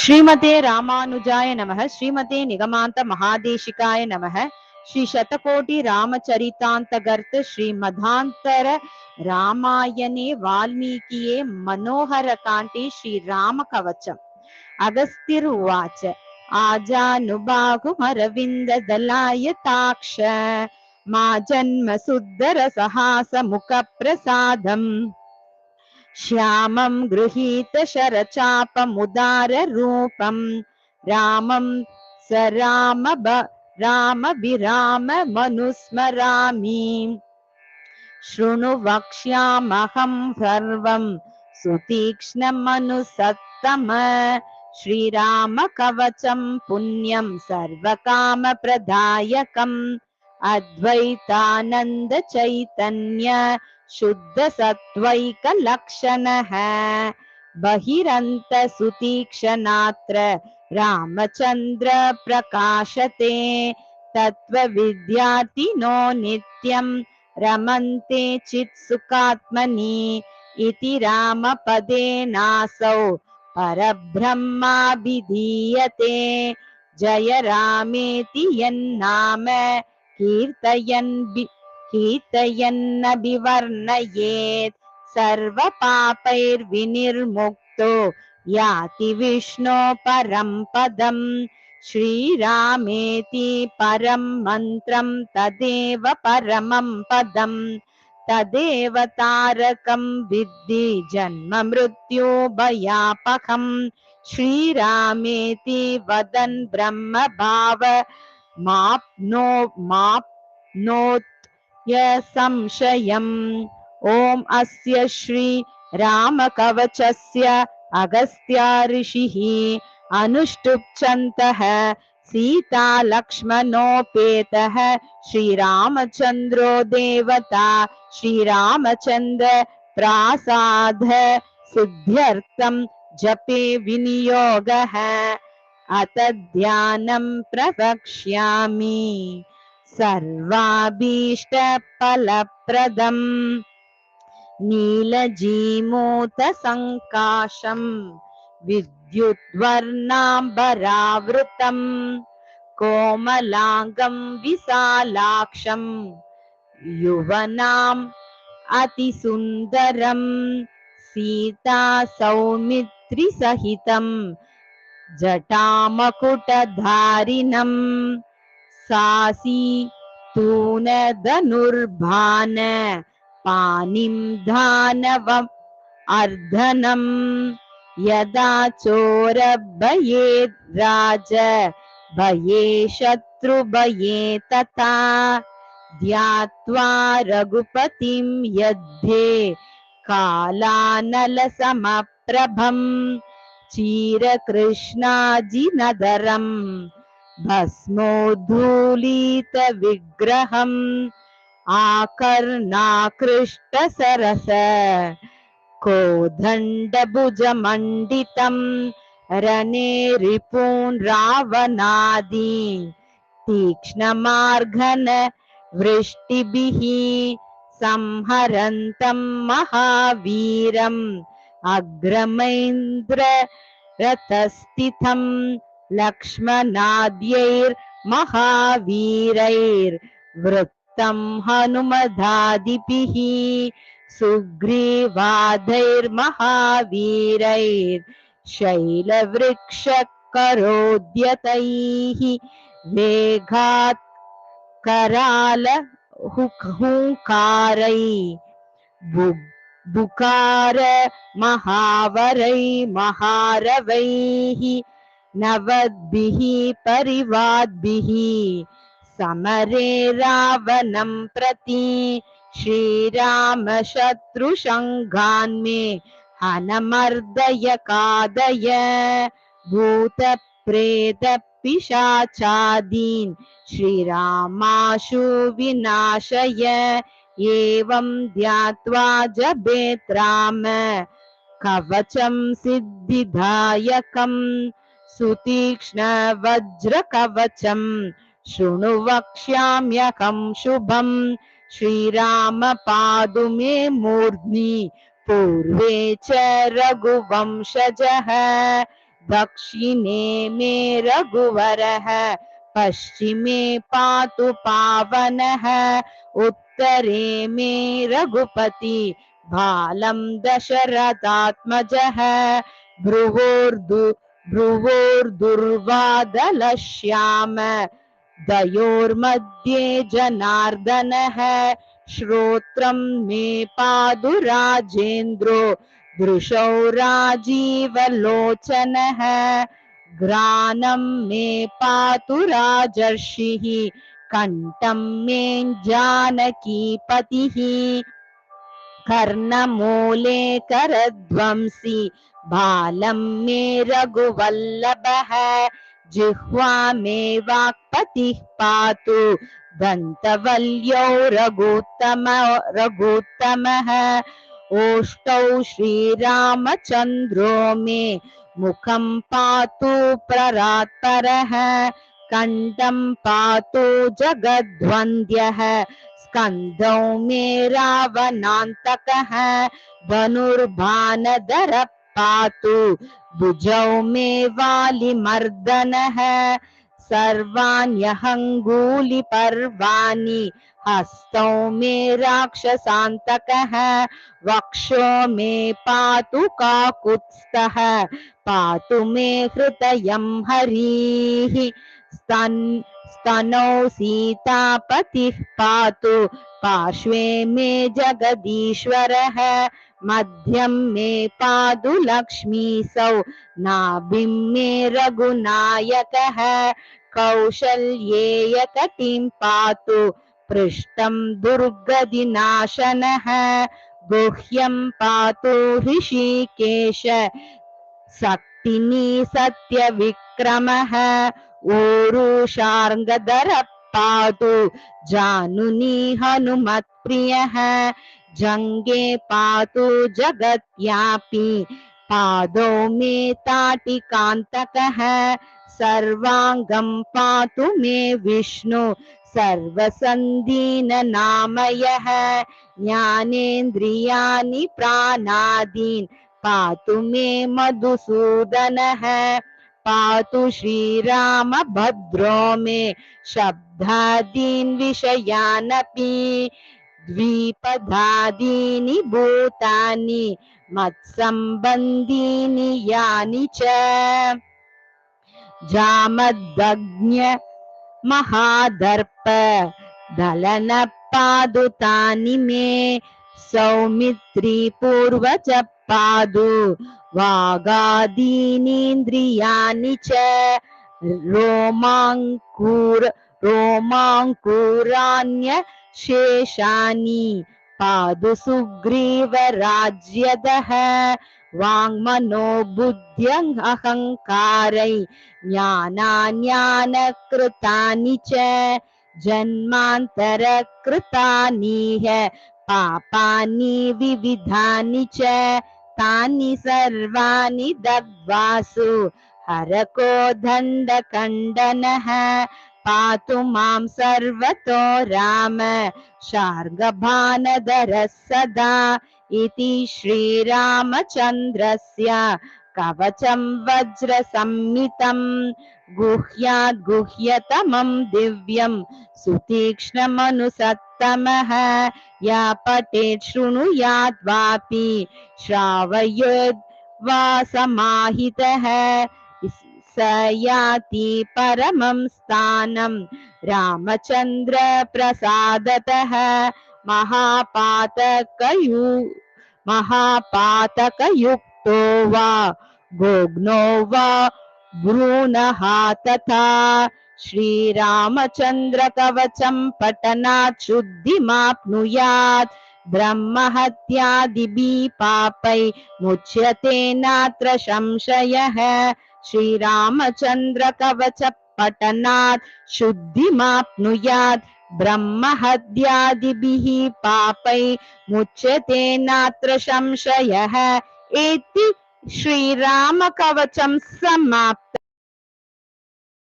श्रीमते रामानुजाय नमः। श्रीमते निगमांत महादेशिकाय नमः। श्री शतकोटि रामचरितांतर्गत श्रीमदांतर रामायणे वाल्मीकिये मनोहर कांटे श्री राम कवचम्। अगस्त्युवाच आजानुबाहुमरविन्द दलायताक्ष मा जन्म सुन्दर सहास मुख प्रसादम् श्यामं गृहीत शरचापमुदार रूपं रामं स राम विराम मनुस्मरामि शृणु वक्ष्यामहं सर्वं सुतीक्ष्णमनुसत्तम श्रीराम कवचं पुण्यं सर्वकामप्रदायकम् अद्वैतानंद चैतन्य शुद्ध सत्वैकलक्षणः बहिरंत सुतीक्ष्णात्र रामचंद्र प्रकाशते तत्त्वविद्यार्थिनो नित्यं रमन्ते चित्सुखात्मनि इति रामपदेनासौ परब्रह्माभिधीयते जय रामेति यन्नाम कीर्तयन्नभिवर्णयेत् सर्वपापैर्विनिर्मुक्तो याति विष्णो परं पदम् श्रीरामेति परं मन्त्रं तदेव परमं पदम् तदेव तारकं विद्धि जन्म मृत्यु भयापहम् श्रीरामेति वदन् ब्रह्म भाव माप्नोत् संशयम्। ओम अस्य श्री राम कवचस्य अगस्त्य ऋषिः अनुष्टुप्छन्तः सीता लक्ष्मणोपेतः श्रीरामचन्द्रो देवता श्रीरामचन्द्र प्रासाद सिद्ध्यर्थं जपे विनियोगः अत ध्यानं प्रवक्ष्यामि सर्वाभीष्टफलप्रदम् नीलजीमूतसङ्काशं विद्युद्वर्णाम्बरावृतं कोमलांगं विशालाक्षं युवनाम् अतिसुन्दरं सीता सौमित्रिसहितं जटामकुटधारिणं सासी तूनधनुर्बाण पानिं दानवम् अर्धनं यदा चोरभये राज भये शत्रुभये तथा ध्यात्वा रघुपतिं यद्धे कालानलसमप्रभं चीरकृष्णाजिनधरं भस्मोद्धूलितविग्रहम् आकर्णाकृष्टसरस कोदण्डभुजमण्डितं रणे रिपून् रावणादीन् तीक्ष्णमार्गन वृष्टिभिः संहरन्तं महावीरम् अग्रमेन्द्र रथस्थितं लक्ष्मणाद्यैर्महावीरैर्वृत्तं हनुमदादिभिः सुग्रीवादैर्महावीरैर्शैलवृक्षकरोद्यतैः वेगात् कराल हुंकारै बुकार महावरै महारवैः नवद्भिः परिवाद्भिः समरे रावणं प्रति श्रीराम शत्रुसंघान्मे हनमर्दय कादय भूत प्रेत पिशाचादीन् श्रीरामाशु विनाशय एवं ध्यात्वा जपेत् राम कवचं सिद्धिदायकम् सुतीक्ष्ण वज्र कवचं शृणु वक्ष्याम्यहं शुभम् श्रीराम पादुमे मूर्ध्नि पूर्वे च रघुवंशजः दक्षिणे मे रघुवरः पश्चिमे पातु पावनः उत्तरे मे रघुपति बालं दशरथात्मजः भ्रुवोर्दुर्वादलश्याम दयोर्मध्ये जनार्दनः श्रोत्रं मे पादु राजेन्द्रो दृशौ राजीवलोचनः घ्राणं मे पातु राजर्षिः कंठं मे जानकीपतिः कर्णमूले करध्वंसी बालं मे रघुवल्लभः जिह्वा मे वाक्पतिः पातु दन्तवल्यौ रघुत्तमः ओष्ठौ श्रीरामचन्द्रो मे मुखं पातु प्ररात्परः कंठं पातु जगद्वन्द्यः स्कन्धौ मे रावणान्तकः धनुर्बाणधर पातु भुजौ मे वालिमर्दनः सर्वाण्यहङ्गूलिपर्वाणि हस्तौ मे राक्षसान्तकः वक्षो मे पातु काकुत्स्थः पातु मे हृदयं हरिः स्तनौ सीतापतिः पातु पार्श्वे मे जगदीश्वरः मध्यं मे पातु लक्ष्मीसौ नाभिं मे रघुनायकः कौशल्ये यकटिं पातु पृष्ठं दुर्गतिनाशनः गुह्यं पातु ऋषिकेश शक्तिनी सत्यविक्रमः ऊरुशार्ङ्गधर पातु जानुनी हनुमत्प्रियः जङ्गे पातु जगत्यापि पादौ मे ताटिकान्तकः सर्वाङ्गं पातु मे विष्णु सर्वसन्धीननामयः ज्ञानेन्द्रियाणि प्राणादीन् पातु मे मधुसूदनः पातु श्रीराम भद्रो मे शब्दादीन् विषयानपि द्विपदादीनि भूतानि मत्सम्बन्धीनि यानि च जामदग्न्य महादर्प दलन पादुतानि मे सौमित्री पूर्वज पादु वागादीनीन्द्रियाणि च रोमाङ्कुराण्य शेषानि पादु सुग्रीवराज्यदः वाङ्मनोबुद्ध्यहङ्कारै ज्ञानान्यानकृतानि च जन्मान्तरकृतानिह पापानि विविधानि च तानि सर्वाणि दग्ध्वासु हरको दण्डकण्डनः पातु मां सर्वतो राम शार्ङ्गबाणधरः सदा इति श्रीरामचन्द्रस्य कवचं वज्रसंहितं गुह्याद् गुह्यतमं दिव्यं सुतीक्ष्णमनुसत्तमः या पठेत् शृणुयात् वापि श्रावयेद् वा समाहितः स याति परमं स्थानं रामचन्द्र प्रसादतः महापातकयुक्तो वा भोग्नो वा भ्रूणः तथा श्रीरामचन्द्र कवचं पठनात् शुद्धिमाप्नुयात् ब्रह्महत्यादिभिः पापै मुच्यते नात्र संशयः श्रीरामचन्द्र कवच पठनात् शुद्धिमाप्नुयात् ब्रह्महत्यादिभिः पापै मुच्यते नात्र संशयः इति श्रीराम कवचं समाप्त।